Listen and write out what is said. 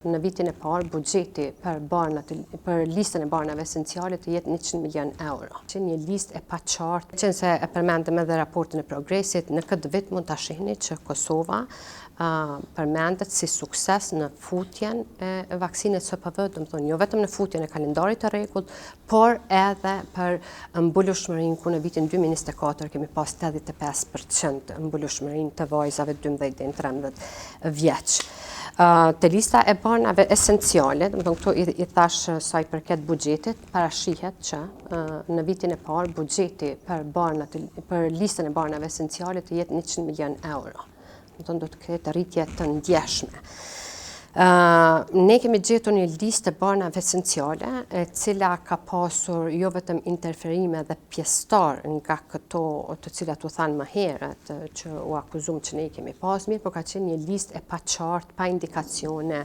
Në vitin e parë, buxheti për listën e barnave esenciale të jetë 100 milion euro. Që një listë e paqartë, që se e përmendëm edhe raportin e progresit, në këtë vit mund ta shihni që Kosova përmendet si sukses në futjen e vaksinës SPV, domethënë jo vetëm në futjen e kalendarit të rregullt, por edhe për mbulueshmërinë ku në vitin 2024 kemi pas 85% mbulueshmërinë të vajzave 12 deri në 13 vjeç. Te lista e barnave esenciale, domethënë këto i thash sa i përket buxhetit, parashihet që në vitin e parë buxheti për listën e barnave esenciale të jetë 100 milion euro. Domethënë do të ketë rritje të ndjeshme. Ne kemi gjetur një listë të barnave esenciale, e cila ka pasur jo vetëm interferime dhe pjesëtar nga këto të cilat u thanë më herët, që u akuzum që ne i kemi pas mirë, por ka qenë një listë e paqartë, pa indikacione